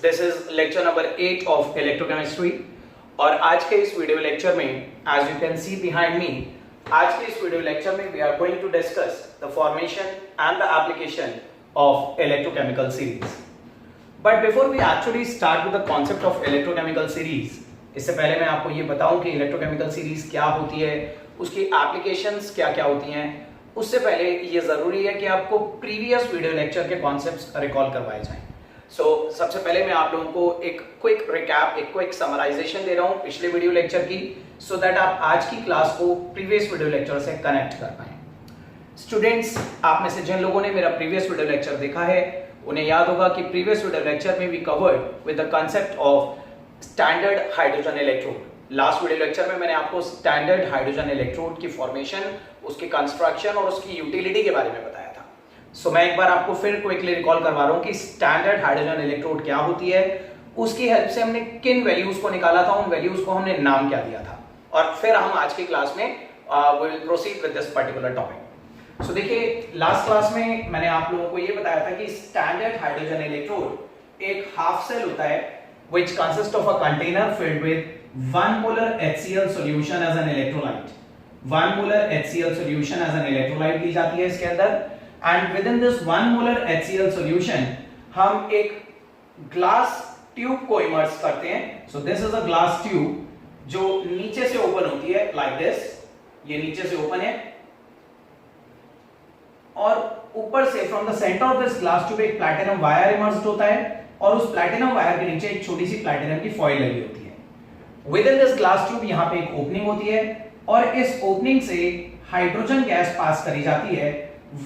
This is lecture number 8 of electrochemistry. और आज के इस वीडियो लेक्चर में as you can see behind me, आज के इस वीडियो लेक्चर में we are going to discuss the formation and the application of electrochemical series. But before we actually start with the concept of electrochemical series, इससे पहले मैं आपको ये बताऊं कि इलेक्ट्रोकेमिकल सीरीज क्या होती है, उसकी एप्लीकेशंस क्या क्या होती हैं। उससे पहले ये जरूरी है कि आपको प्रीवियस वीडियो लेक्चर के कॉन्सेप्ट्स रिकॉल करवाए जाएं। सबसे पहले मैं आप लोगों को एक क्विक रिकैप, एक क्विक समराइजेशन दे रहा हूं पिछले वीडियो लेक्चर की, सो दैट आप आज की क्लास को प्रीवियस वीडियो लेक्चर से कनेक्ट कर पाएं। स्टूडेंट्स, आप में से जिन लोगों ने मेरा प्रीवियस वीडियो लेक्चर देखा है उन्हें याद होगा कि प्रीवियस वीडियो लेक्चर में we covered with the concept of standard hydrogen electrode. Last video lecture में मैंने आपको स्टैंडर्ड हाइड्रोजन इलेक्ट्रोड की फॉर्मेशन, उसकी कंस्ट्रक्शन और उसकी यूटिलिटी के बारे में बताया था। मैं एक बार आपको फिर क्विकली रिकॉल करवा रहा हूं कि स्टैंडर्ड हाइड्रोजन इलेक्ट्रोड क्या होती है, उसकी हेल्प से हमने किन वैल्यूज को निकाला था, उन वैल्यूज को हमने नाम क्या दिया था, और फिर हम आज की क्लास में we will proceed with this particular topic. देखिए, लास्ट क्लास में मैंने आप लोगों को ये बताया था कि स्टैंडर्ड हाइड्रोजन इलेक्ट्रोड एक हाफ सेल होता है which consists of a container filled with 1 molar HCl solution as an electrolyte। 1 molar HCl solution as an electrolyte ली जाती है इसके अंदर, and within this 1 molar HCl solution हम एक ग्लास ट्यूब को इमर्स करते हैं। So this is a glass tube जो नीचे से ओपन होती है like this, ये नीचे से ओपन है, और ऊपर से from the center of this glass tube एक प्लैटिनम वायर इमर्स्ड होता है, और उस प्लैटिनम वायर के नीचे एक छोटी सी प्लैटिनम की फॉइल लगी होती है। With in this glass tube यहाँ पे एक ओपनिंग होती है, और इस ओपनिंग से हाइड्रोजन गैस पास करी जाती है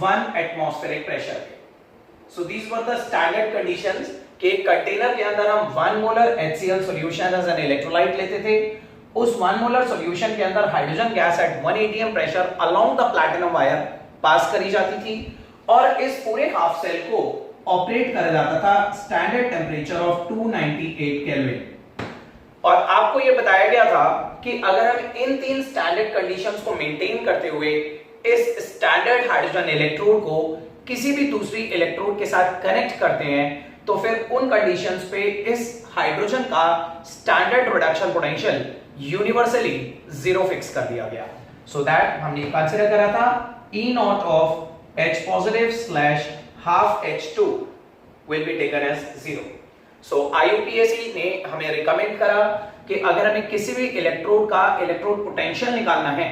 1 एटमॉस्फेरिक प्रेशर पे। So these were the standard conditions कि एक कंटेनर के अंदर हम 1 molar HCl solution as an electrolyte लेते थे। उस 1 मोलर सॉल्यूशन के अंदर hydrogen gas at 1 atm pressure along the platinum wire pass करी जाती थी, और इस पूरे हाफ सेल को ऑपरेट करा जाता था स्टैंडर्ड टेम्परेचर ऑफ 298 केल्विन। और आपको यह बताया गया था कि अगर हम इन तीन स्टैंडर्ड कंडीशंस को मेंटेन करते हुए इस स्टैंडर्ड हाइड्रोजन इलेक्ट्रोड को किसी भी दूसरी इलेक्ट्रोड के साथ कनेक्ट करते हैं तो फिर उन कंडीशंस पे इस हाइड्रोजन का standard reduction potential universally zero fix कर दिया गया। सो दैट हमने कंसीडर करा था E not of H positive slash half H2 will be taken as 0। So IUPAC ने हमें रिकमेंड करा कि अगर हमें किसी भी इलेक्ट्रोड का इलेक्ट्रोड पोटेंशियल निकालना है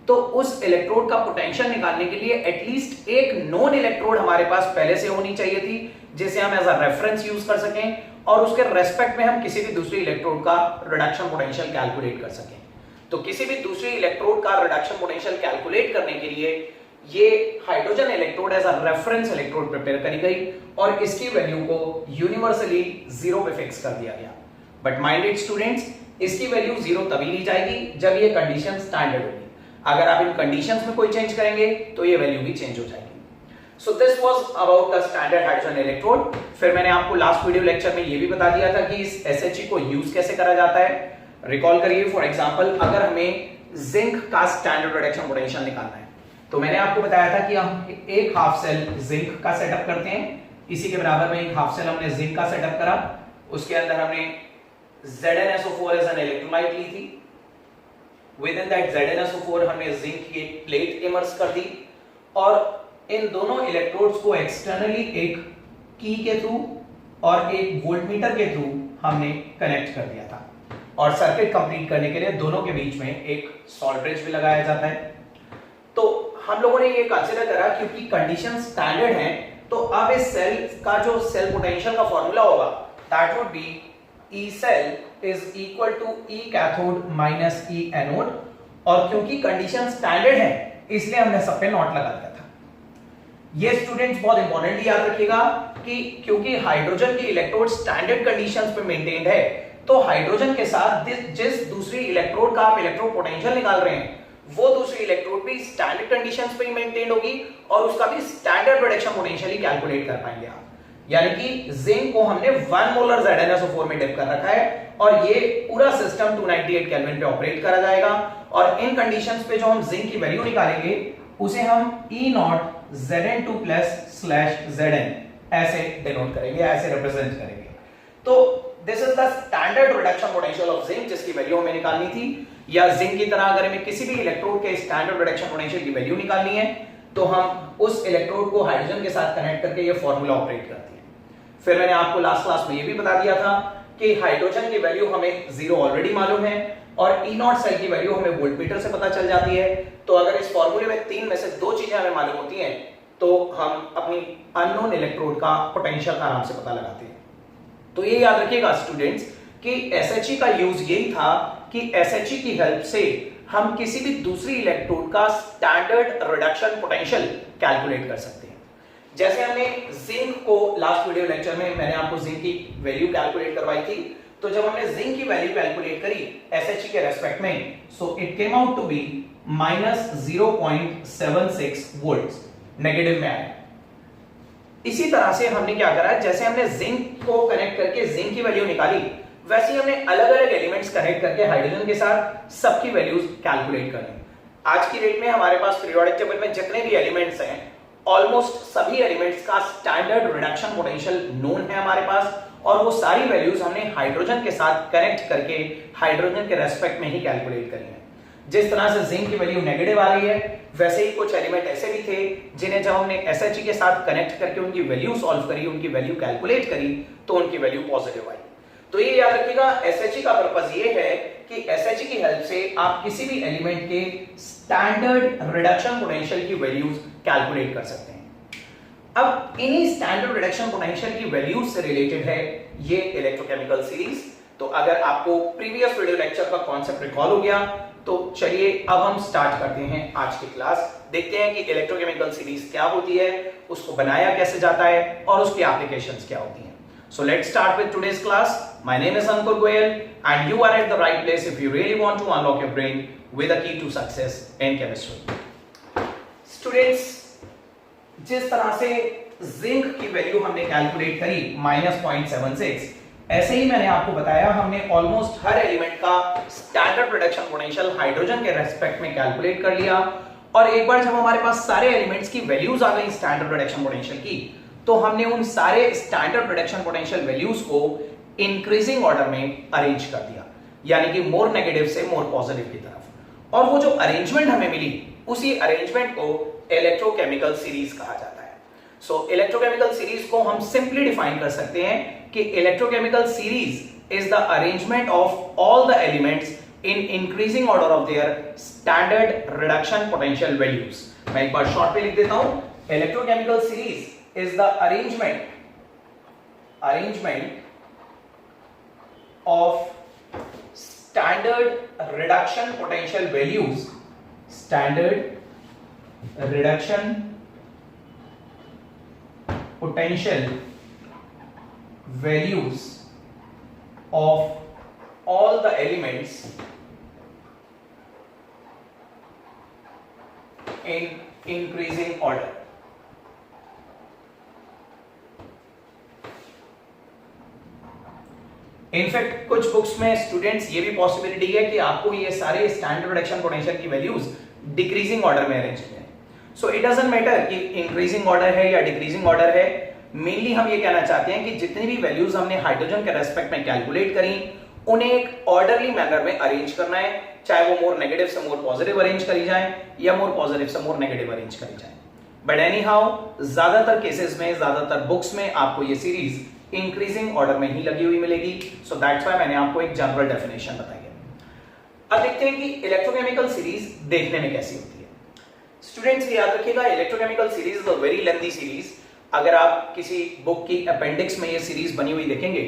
तो उस इलेक्ट्रोड का पोटेंशियल निकालने के लिए एटलीस्ट एक नॉन इलेक्ट्रोड हमारे पास पहले से होनी चाहिए थी जिसे हम एज अ रेफरेंस यूज कर सकें, और उसके रेस्पेक्ट में हम किसी भी दूसरी इलेक्ट्रोड का रिडक्शन पोटेंशियल कैलकुलेट कर सकें। तो किसी भी दूसरी इलेक्ट्रोड का रिडक्शन पोटेंशियल कैलकुलेट करने के लिए ये hydrogen electrode as a reference electrode prepare करी गई, और इसकी वैल्यू को यूनिवर्सली 0 पे फिक्स कर दिया गया। बट माइंडेड स्टूडेंट्स, इसकी वैल्यू 0 तभी ली जाएगी जब ये कंडीशन स्टैंडर्ड होगी। अगर आप इन कंडीशंस में कोई चेंज करेंगे तो ये वैल्यू भी चेंज हो जाएगी। So this was about the standard hydrogen electrode. फिर मैंने आपको लास्ट वीडियो लेक्चर में ये भी बता दिया था कि इस SHE को यूज कैसे करा जाता है। रिकॉल करिए, फॉर एग्जांपल अगर हमें जिंक का स्टैंडर्ड रिडक्शन पोटेंशियल निकालना है तो मैंने आपको बताया था कि हम एक हाफ सेल जिंक का सेटअप करते हैं। इसी के बराबर में एक हाफ सेल हमने जिंक का सेटअप करा, उसके अंदर हमने ZnSO4 एज एन इलेक्ट्रोलाइट ली थी। विद इन दैट ZnSO4 हमने जिंक की एक प्लेट इमर्स कर दी, और इन दोनों इलेक्ट्रोड्स को एक्सटर्नली एक की के थ्रू और एक वोल्टमीटर के थ्रू हमने कनेक्ट कर दिया था, और सर्किट कंप्लीट करने के लिए दोनों के बीच में एक सॉल्ट ब्रिज भी लगाया जाता है। तो हम लोगों ने ये कंसीडर करा क्योंकि कंडीशन स्टैंडर्ड है, तो अब इस सेल का जो सेल पोटेंशियल का फॉर्मूला होगा that would be E cell is equal to E cathode minus E anode, और क्योंकि कंडीशन स्टैंडर्ड है इसलिए हमने सब पे नॉट लगा दिया था। ये स्टूडेंट्स बहुत इंपॉर्टेंटली याद रखिएगा कि क्योंकि हाइड्रोजन की इलेक्ट्रोड स्टैंडर्ड कंडीशंस पे मेंटेन्ड है, तो हाइड्रोजन के साथ जिस दूसरी इलेक्ट्रोड का आप इलेक्ट्रोड पोटेंशियल निकाल रहे हैं वो दूसरी इलेक्ट्रोड भी स्टैंडर्ड कंडीशंस पे ही मेंटेन होगी, और उसका भी स्टैंडर्ड रिडक्शन पोटेंशियल ही कैलकुलेट कर पाएंगे आप। यानी कि जिंक को हमने 1 मोलर ZnSO4 में डिप कर रखा है, और ये पूरा सिस्टम 298 केल्विन पे ऑपरेट करा जाएगा, और इन कंडीशंस पे जो हम जिंक की वैल्यू निकालेंगे उसे हम E not Zn2 plus slash Zn ऐसे डिनोट करेंगे, ऐसे रिप्रेजेंट करेंगे। तो this is the standard reduction potential of zinc जिसकी वैल्यू हमें निकालनी थी, या जिंक की तरह अगर हमें किसी भी इलेक्ट्रोड के स्टैंडर्ड रिडक्शन पोटेंशियल की वैल्यू निकालनी है तो हम उस इलेक्ट्रोड को हाइड्रोजन के साथ कनेक्ट करके ये फॉर्मूला ऑपरेट करती है। फिर मैंने आपको लास्ट क्लास में ये भी बता दिया था कि हाइड्रोजन की वैल्यू हमें 0 ऑलरेडी मालूम है और ई नॉट सेल की वैल्यू हमें वोल्टमीटर से पता चल जाती है। तो अगर इस फॉर्मूले में 3 में से 2 चीजें हमें मालूम होती हैं तो हम अपनी अननोन इलेक्ट्रोड का पोटेंशियल आराम से पता लगाते हैं। तो ये याद रखिएगा स्टूडेंट्स कि SHE का यूज यही था कि SHE की हेल्प से हम किसी भी दूसरी इलेक्ट्रोड का स्टैंडर्ड रिडक्शन पोटेंशियल कैलकुलेट कर सकते हैं। जैसे हमने जिंक को लास्ट वीडियो लेक्चर में मैंने आपको जिंक की वैल्यू कैलकुलेट करवाई थी, तो जब हमने जिंक की वैल्यू कैलकुलेट करी SHE के रेस्पेक्ट में, so it came out to be -0.76 volts, negative में आया। इसी तरह से हमने क्या करा, जैसे हमने जिंक को कनेक्ट करके जिंक की वैल्यू निकाली, वैसे ही हमने अलग अलग एलिमेंट्स कनेक्ट करके हाइड्रोजन के साथ सबकी वैल्यूज कैलकुलेट करनी। आज की डेट में हमारे पास पीरियोडिक टेबल में जितने भी एलिमेंट्स हैं, ऑलमोस्ट सभी एलिमेंट्स का स्टैंडर्ड रिडक्शन पोटेंशियल नोन है हमारे पास, और वो सारी वैल्यूज हमने हाइड्रोजन के साथ कनेक्ट करके हाइड्रोजन के रेस्पेक्ट में ही कैलकुलेट करी है। जिस तरह से जिंक की वैल्यू नेगेटिव आ रही है, वैसे ही कुछ एलिमेंट ऐसे भी थे जिन्हें जब हमने SHE के साथ कनेक्ट करके उनकी वैल्यू सॉल्व करी, उनकी वैल्यू कैलकुलेट करी, तो उनकी वैल्यू पॉजिटिव आई। तो ये याद रखिएगा, SHE का पर्पस ये है कि SHE की हेल्प से आप किसी भी एलिमेंट के स्टैंडर्ड रिडक्शन पोटेंशियल की वैल्यूज कैलकुलेट कर सकते हैं। अब इन्हीं स्टैंडर्ड रिडक्शन पोटेंशियल की वैल्यूज से रिलेटेड है ये इलेक्ट्रोकेमिकल सीरीज। तो अगर आपको प्रीवियस वीडियो लेक्चर का कॉन्सेप्ट रिकॉल हो गया तो चलिए अब हम स्टार्ट करते हैं आज की क्लास। देखते हैं कि इलेक्ट्रोकेमिकल सीरीज क्या होती है, उसको बनाया कैसे जाता है और उसकी एप्लीकेशंस क्या होती हैं। So let's start with today's class. My name is Ankur Goyal and you are at the right place if you really want to unlock your brain with a key to success in chemistry. Students, जिस तरह से zinc की value हमने calculate करी -0.76, ऐसे ही मैंने आपको बताया हमने ऑलमोस्ट हर एलिमेंट का स्टैंडर्ड रिडक्शन पोटेंशियल हाइड्रोजन के रेस्पेक्ट में कैलकुलेट कर लिया। और एक बार जब हमारे पास सारे एलिमेंट्स की वैल्यूज आ गई स्टैंडर्ड रिडक्शन पोटेंशियल की, तो हमने उन सारे स्टैंडर्ड रिडक्शन पोटेंशियल वैल्यूज को इंक्रीजिंग ऑर्डर में अरेंज कर दिया, यानी कि मोर नेगेटिव से मोर पॉजिटिव की तरफ। और वो जो अरेंजमेंट हमें मिली, उसी अरेंजमेंट को इलेक्ट्रोकेमिकल सीरीज कहा जाता है। सो इलेक्ट्रोकेमिकल सीरीज को हम सिंपली डिफाइन कर सकते हैं कि electrochemical series is the arrangement of all the elements in increasing order of their standard reduction potential values. मैं एक बार शॉर्ट में लिख देता हूं, electrochemical series is the arrangement of standard reduction potential values of all the elements in increasing order। In fact कुछ books में students ये भी पॉसिबिलिटी है कि आपको ये सारे स्टैंडर्ड रिडक्शन पोटेंशियल की वैल्यूज डिक्रीजिंग ऑर्डर में अरेंज किए हैं। सो इट डजंट मैटर कि इंक्रीजिंग ऑर्डर है या डिक्रीजिंग ऑर्डर है, मेनली हम ये कहना चाहते हैं कि जितनी भी वैल्यूज हमने हाइड्रोजन के रेस्पेक्ट में कैलकुलेट करी, उन्हें एक ऑर्डरली मैनर में अरेंज करना है, चाहे वो मोर नेगेटिव से मोर पॉजिटिव अरेंज करी जाए या मोर पॉजिटिव से मोर नेगेटिव अरेंज करी जाए। बट एनी हाउ, ज्यादातर केसेस में, ज्यादातर बुक्स में आपको ये सीरीज इंक्रीजिंग ऑर्डर में ही लगी हुई मिलेगी। सो दैट्स व्हाई मैंने आपको एक जनरल डेफिनेशन बताई है। अब देखते हैं कि इलेक्ट्रोकेमिकल सीरीज देखने में कैसी होती है। स्टूडेंट्स याद रखिएगा, electrochemical series is a very lengthy series. अगर आप किसी बुक की अपेंडिक्स में ये सीरीज बनी हुई देखेंगे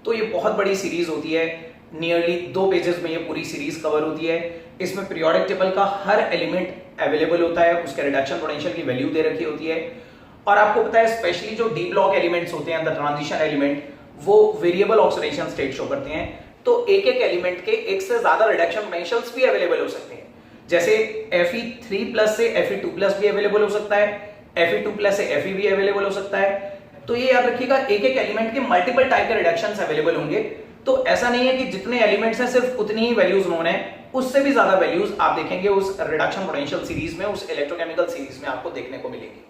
तो ये बहुत बड़ी सीरीज होती है, नियरली 2 पेजेस में ये पूरी सीरीज कवर होती है। इसमें पीरियोडिक टेबल का हर एलिमेंट अवेलेबल होता है, उसके रिडक्शन पोटेंशियल की वैल्यू दे रखी होती है। और आपको पता है स्पेशली जो डी ब्लॉक एलिमेंट्स होते हैं, द ट्रांजिशन एलिमेंट, वो वेरिएबल ऑक्सीडेशन स्टेट शो करते हैं। तो एक एक एलिमेंट के एक से ज्यादा रिडक्शन पोटेंशियल्स भी अवेलेबल हो सकते हैं। जैसे Fe3+ से Fe2+ भी अवेलेबल हो सकता है, Fe2+ से Fe भी अवेलेबल हो सकता है। तो ये याद रखिएगा, एक एक एलिमेंट के मल्टीपल टाइप के रिडक्शंस अवेलेबल होंगे। तो ऐसा नहीं है कि जितने एलिमेंट्स हैं सिर्फ उतनी ही वैल्यूज नोन है, उससे भी ज्यादा वैल्यूज आप देखेंगे उस रिडक्शन पोटेंशियल सीरीज में, उस इलेक्ट्रोकेमिकल सीरीज में आपको देखने को मिलेगी।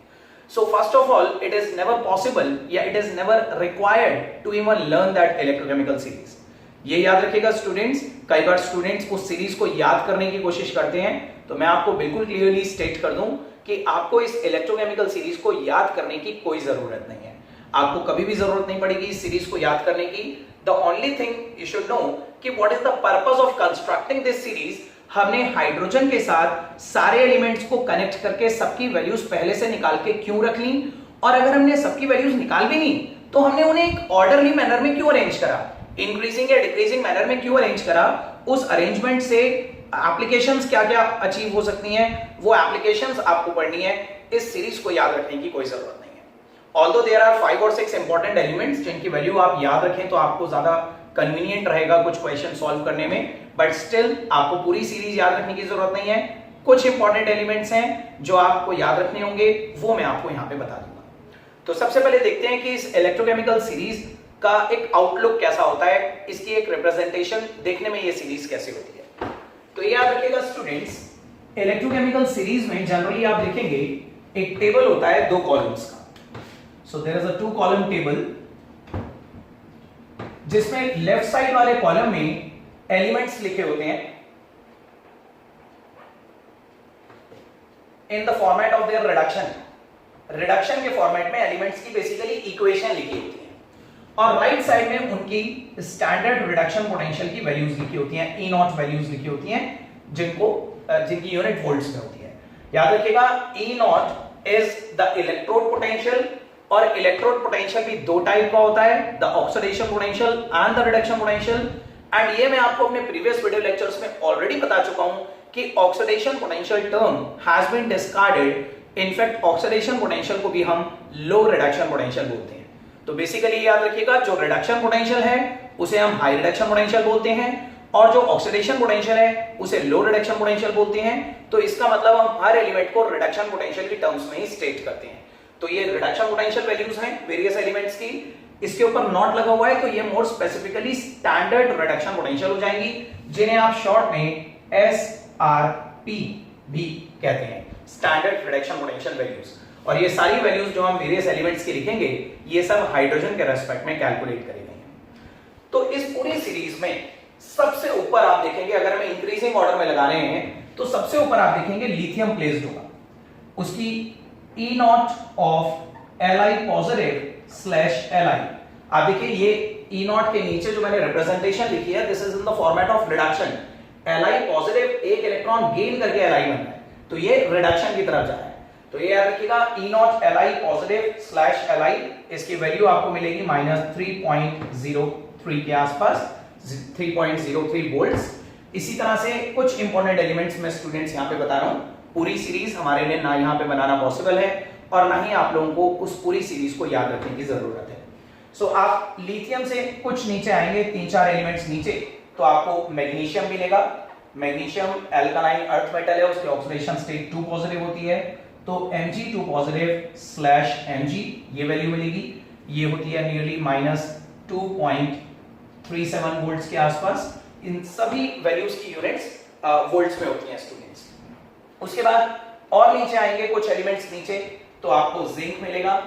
So first of all, it is never possible या it is never required to even learn that electrochemical series. ये याद रखिएगा स्टूडेंट्स, कई बार स्टूडेंट्स उस सीरीज को याद करने की कोशिश करते हैं, तो मैं आपको बिल्कुल क्लियरली स्टेट कर दूं कि आपको इस इलेक्ट्रोकेमिकल सीरीज को याद करने की कोई जरूरत नहीं है। आपको कभी भी जरूरत नहीं पड़ेगी इस सीरीज को याद करने की। The only thing you should know कि what is the purpose of constructing this series. हमने हाइड्रोजन के साथ सारे एलिमेंट्स को कनेक्ट करके सबकी वैल्यूज पहले से निकाल के क्यों रख ली, और अगर हमने सबकी वैल्यूज निकाल भी ली तो हमने उन्हें एक ऑर्डरली मैनर में क्यों अरेंज करा, इंक्रीजिंग या डिक्रीजिंग मैनर में क्यों अरेंज करा। उस अरेंजमेंट से एप्लीकेशंस क्या क्या अचीव हो सकती हैं, वो एप्लीकेशंस आपको पढ़नी है। इस सीरीज को याद रखने की कोई जरूरत नहीं है। ऑल्दो देयर आर 5 और 6 इंपॉर्टेंट एलिमेंट्स जिनकी वैल्यू आप याद रखें तो आपको ज्यादा कन्वीनियंट रहेगा कुछ क्वेश्चन सॉल्व करने में, बट स्टिल आपको पूरी सीरीज याद रखने की जरूरत नहीं है। कुछ इंपॉर्टेंट एलिमेंट्स हैं जो आपको याद रखने होंगे, वो मैं आपको यहां पे बता दूंगा। तो सबसे पहले देखते हैं कि इस इलेक्ट्रोकेमिकल सीरीज का एक आउटलुक कैसा होता है, इसकी एक रिप्रेजेंटेशन देखने में ये सीरीज कैसे होती है। तो ये याद रखिएगा स्टूडेंट्स, इलेक्ट्रोकेमिकल सीरीज में जनरली आप देखेंगे एक टेबल होता है 2 कॉलम्स का। So there is a 2 column table जिसमें लेफ्ट साइड वाले कॉलम में एलिमेंट्स लिखे होते हैं in the format of their reduction. Reduction के फॉर्मेट में एलिमेंट्स की बेसिकली इक्वेशन लिखी होती है, और राइट साइड में उनकी स्टैंडर्ड रिडक्शन पोटेंशियल की वैल्यूज लिखी होती हैं, ई नॉट वैल्यूज लिखी होती हैं जिनकी यूनिट वोल्ट्स में होती है। याद रखिएगा E naught is the electrode potential, और इलेक्ट्रोड पोटेंशियल भी 2 टाइप का होता है, the oxidation potential and the reduction potential. And ये मैं आपको अपने प्रीवियस वीडियो लेक्चर्स में ऑलरेडी बता चुका हूं कि oxidation potential term has been discarded. In fact oxidation potential को भी हम लो रिडक्शन पोटेंशियल बोलते हैं। तो बेसिकली याद रखिएगा जो रिडक्शन पोटेंशियल है उसे हम हाई रिडक्शन पोटेंशियल बोलते हैं, और जो ऑक्सीडेशन पोटेंशियल है उसे लो रिडक्शन पोटेंशियल बोलते हैं। तो इसका मतलब हम हर एलिमेंट को रिडक्शन पोटेंशियल की टर्म्स में ही स्टेट करते हैं। तो ये रिडक्शन पोटेंशियल वैल्यूज हैं वेरियस एलिमेंट्स की, इसके ऊपर नॉट लगा हुआ है तो ये more specifically standard reduction potential हो जाएंगी, जिन्हें आप शॉर्ट में SRP भी कहते हैं, स्टैंडर्ड रिडक्शन पोटेंशियल वैल्यूज। और ये सारी वैल्यूज जो हम वेरियस एलिमेंट्स की लिखेंगे ये सब हाइड्रोजन के रेस्पेक्ट में कैलकुलेट करेंगे। तो इस पूरी सीरीज में सबसे ऊपर आप देखेंगे, अगर हम इंक्रीजिंग ऑर्डर में लगा रहे हैं तो सबसे ऊपर आप देखेंगे लिथियम प्लेस्ड होगा, उसकी E naught of Li positive /Li। आप देखिए ये ई नॉट के नीचे जो मैंने रिप्रेजेंटेशन लिखी है, this is in the format of reduction. Li positive एक इलेक्ट्रॉन गेन करके Li बन रहा है, तो ये रिडक्शन की तरफ जा रहा है। तो ये याद रखिएगा E not Li positive /Li, इसकी वैल्यू आपको मिलेगी -3.03 के आसपास, 3.03 वोल्ट्स। इसी तरह से कुछ इंपॉर्टेंट एलिमेंट्स में स्टूडेंट्स यहां पे बता रहा हूं। पूरी सीरीज हमारे लिए ना यहां पे बनाना पॉसिबल है और ना ही आप लोगों को उस पूरी सीरीज को याद रखने की जरूरत है। सो आप लिथियम से कुछ नीचे आएंगे, 3-4 एलिमेंट्स नीचे, तो आपको मैग्नीशियम मिलेगा। मैग्नीशियम एल्कालाइन अर्थ मेटल है, उसकी ऑक्सीडेशन स्टेट 2 पॉजिटिव होती है, तो Mg2 पॉजिटिव /Mg ये वैल्यू मिलेगी। ये होती है नियरली -2.37 वोल्ट्स के आसपास। इन सभी वैल्यूज की यूनिट्स वोल्ट्स में होती हैं स्टूडेंट्स। उसके बाद और नीचे आएंगे कुछ एलिमेंट्स नीचे, तो आपको जिंक मिलेगा,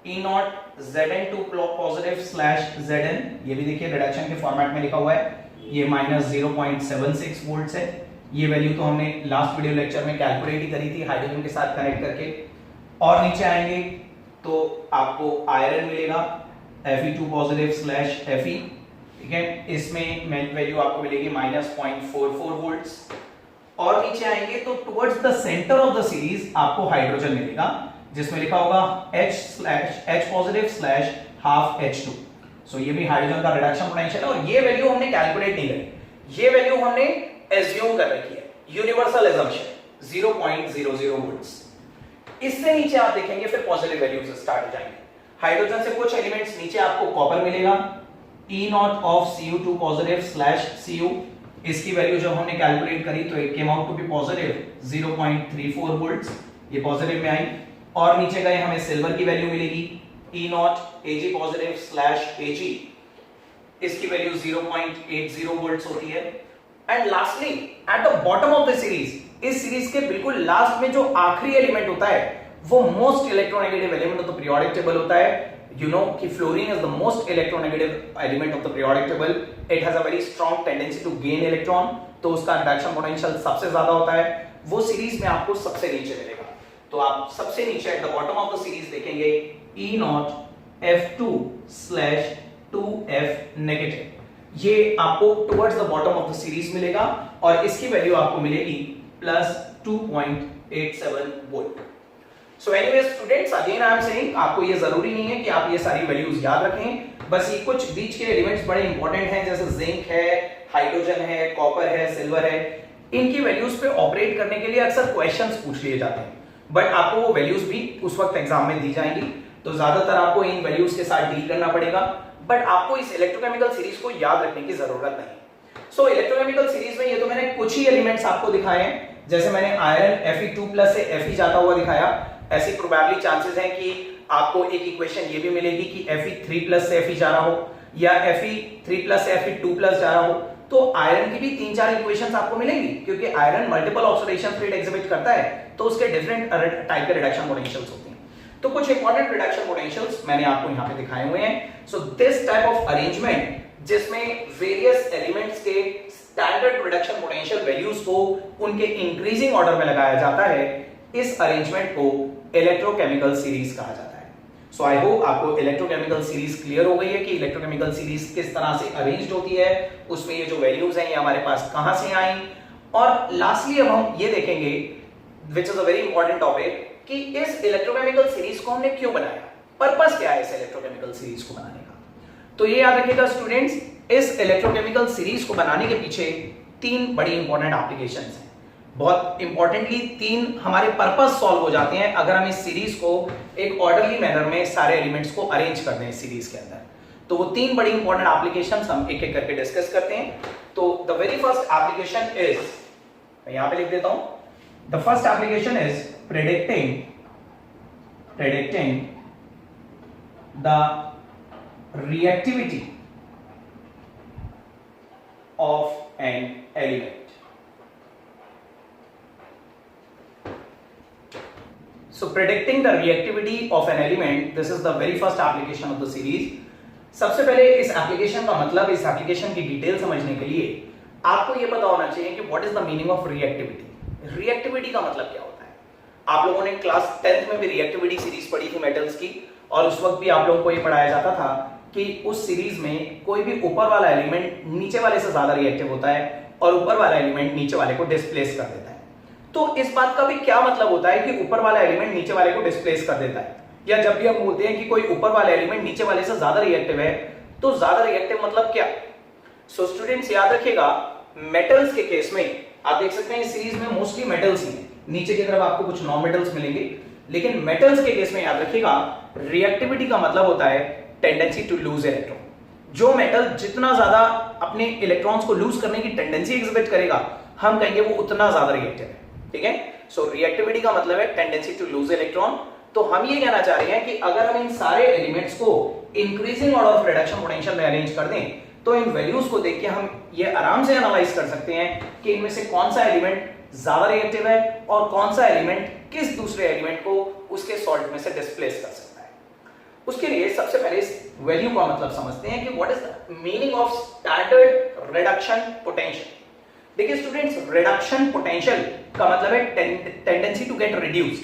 E not Zn2 positive /Zn, ये भी देखिए रिडक्शन के फॉर्मेट में लिखा हुआ है, ये -0.76 वोल्ट्स है। ये वैल्यू तो हमने लास्ट वीडियो लेक्चर में कैलकुलेट ही करी थी हाइड्रोजन के साथ कनेक्ट करके। और नीचे आएंगे तो आपको आयरन मिलेगा, Fe2 पॉजिटिव /Fe, ठीक है, इसमें वैल्यू आपको मिलेगी -0.44 वोल्ट्स। और नीचे आएंगे तो towards the centre of the series आपको हाइड्रोजन मिलेगा, जिसमें लिखा होगा H पॉजिटिव /12H2। सो ये भी हाइड्रोजन का रिडक्शन पोटेंशियल है, और ये वैल्यू हमने कैलकुलेट नहीं करी, ये वैल्यू हमने एज्यूम कर रखी है, यूनिवर्सल एजम्पशन 0.00 वोल्ट्स। इससे नीचे आप देखेंगे फिर पॉजिटिव वैल्यूज स्टार्ट हो जाएंगे। हाइड्रोजन से कुछ एलिमेंट्स नीचे आपको कॉपर मिलेगा, E not of Cu2 positive /Cu, इसकी वैल्यू जब हमने कैलकुलेट करी तो it came out to be positive 0.34 volts, ये पॉजिटिव में आई। और नीचे गए हमें सिल्वर की वैल्यू मिलेगी, E not Ag positive /Ag, इसकी वैल्यू 0.80 वोल्ट्स होती है। And lastly at the bottom of the series, इस सीरीज के बिल्कुल लास्ट में जो आखिरी एलिमेंट होता है वो most electronegative element of the periodic table होता है। You know कि fluorine is the most electronegative element of the periodic table. It has a very strong tendency to gain electron, तो उसका रिडक्शन पोटेंशियल सबसे ज्यादा होता है। वो सीरीज में आपको सबसे नीचे मिलेगा, तो आप सबसे नीचे at the bottom of the series देखेंगे E0F2/2F नेगेटिव। ये आपको towards the bottom of the series मिलेगा और इसकी वैल्यू आपको मिलेगी +2.87 volt. So anyways students, again I am saying आपको ये जरूरी नहीं है कि आप ये सारी वैल्यूज याद रखें, बस ये कुछ बीच के एलिमेंट्स बड़े इंपॉर्टेंट हैं, जैसे जिंक है, हाइड्रोजन है, कॉपर है, सिल्वर है। इनकी वैल्यूज पे ऑपरेट करने के लिए अक्सर क्वेश्चंस पूछ लिए जाते हैं, बट आपको वो वैल्यूज भी उस वक्त एग्जाम में दी जाएंगी, तो ज्यादातर आपको इन वैल्यूज के साथ डील करना पड़ेगा, बट आपको इस इलेक्ट्रोकेमिकल सीरीज को याद रखने की जरूरत नहीं। सो इलेक्ट्रोकेमिकल सीरीज में ये तो मैंने कुछ ही एलिमेंट्स आपको दिखाए हैं, जैसे मैंने आयरन Fe2+ से Fe जाता हुआ दिखाया। ऐसी प्रोबेबली चांसेस हैं कि आपको एक इक्वेशन ये भी मिलेगी कि Fe3+ से Fe जा रहा हो या Fe3+ से Fe2+ जा रहा हो, तो आयरन की भी 3-4 इक्वेशंस आपको मिलेंगी, क्योंकि iron multiple oxidation state exhibit करता है, तो उसके डिफरेंट टाइप के रिडक्शन पोटेंशियल्स होते हैं। तो कुछ इंपॉर्टेंट रिडक्शन पोटेंशियल्स मैंने आपको यहाँ पे दिखाए हुए हैं। So this type of arrangement, जिसमें वेरियस एलिमेंट्स के स्टैंडर्ड रिडक्शन पोटेंशियल वैल्यूज को उनके इंक्रीजिंग ऑर्डर में लगाया जाता है, इस अरेंजमेंट को इलेक्ट्रोकेमिकल सीरीज कहा जाता है। सो आई होप आपको इलेक्ट्रोकेमिकल सीरीज क्लियर हो गई है कि इलेक्ट्रोकेमिकल सीरीज किस तरह से अरेंज्ड होती है, उसमें ये जो वैल्यूज हैं ये हमारे पास कहां से आई, और लास्टली अब हम ये देखेंगे which is a very important topic कि इस इलेक्ट्रोकेमिकल सीरीज को हमने क्यों बनाया, पर्पस क्या है इस इलेक्ट्रोकेमिकल सीरीज को बनाने का। तो ये याद रखिएगा स्टूडेंट्स, इस इलेक्ट्रोकेमिकल सीरीज को बनाने के पीछे 3 बड़ी इंपॉर्टेंट एप्लीकेशंस हैं। बहुत इंपॉर्टेंटली 3 हमारे पर्पस सॉल्व हो जाते हैं अगर हम इस सीरीज को एक ऑर्डरली मैनर में सारे एलिमेंट्स को अरेंज कर दें इस सीरीज के अंदर। तो वो 3 बड़ी इंपॉर्टेंट एप्लीकेशंस हम एक एक करके डिस्कस करते हैं। तो the very first application is, मैं यहां पे लिख देता हूं, the first application is predicting the reactivity of an element. So predicting the reactivity of an element, this is the very first application of the series. सबसे पहले इस application का मतलब, इस एप्लीकेशन की डिटेल समझने के लिए आपको यह पता होना चाहिए कि what is the meaning of reactivity. Reactivity का मतलब क्या होता है? आप लोगों ने क्लास 10th में भी रिएक्टिविटी सीरीज पढ़ी थी मेटल्स की, और उस वक्त भी आप लोगों को यह पढ़ाया जाता था कि उस सीरीज में कोई भी ऊपर वाला एलिमेंट नीचे वाले से ज्यादा रिएक्टिव होता है और ऊपर वाला एलिमेंट नीचे वाले को डिस्प्लेस कर देता है। तो इस बात का भी क्या मतलब होता है कि ऊपर वाला एलिमेंट नीचे वाले को डिस्प्लेस कर देता है, या जब भी हम बोलते हैं कि कोई ऊपर वाला एलिमेंट नीचे वाले से ज्यादा रिएक्टिव है, तो ज्यादा रिएक्टिव मतलब क्या? सो स्टूडेंट्स याद रखिएगा, मेटल्स के केस में आप देख सकते हैं इस सीरीज में मोस्टली मेटल्स ही हैं, नीचे की तरफ आपको कुछ नॉन मेटल्स मिलेंगे, लेकिन मेटल्स के केस में याद रखिएगा रिएक्टिविटी का मतलब होता है टेंडेंसी टू लूज इलेक्ट्रॉन। जो मेटल जितना ज्यादा अपने इलेक्ट्रॉन्स को लूज करने की टेंडेंसी एग्जिबिट करेगा, हम कहेंगे वो उतना ज्यादा रिएक्टिव है। ठीक है, सो रिएक्टिविटी का मतलब है टेंडेंसी टू लूज इलेक्ट्रॉन। तो हम ये कहना चाह रहे हैं कि अगर हम इन सारे एलिमेंट्स को increasing order of reduction potential में अरेंज कर दें, तो इन वैल्यूज को देख के हम ये आराम से एनालाइज कर सकते हैं कि इनमें से कौन सा एलिमेंट ज्यादा रिएक्टिव है और कौन सा एलिमेंट किस दूसरे एलिमेंट को उसके सॉल्ट में से डिस्प्लेस कर सकता है। उसके लिए सबसे पहले इस वैल्यू का मतलब समझते हैं कि what is the meaning of standard reduction potential. देखिए स्टूडेंट्स, रिडक्शन पोटेंशियल का मतलब है टेंडेंसी टू गेट रिड्यूस्ड।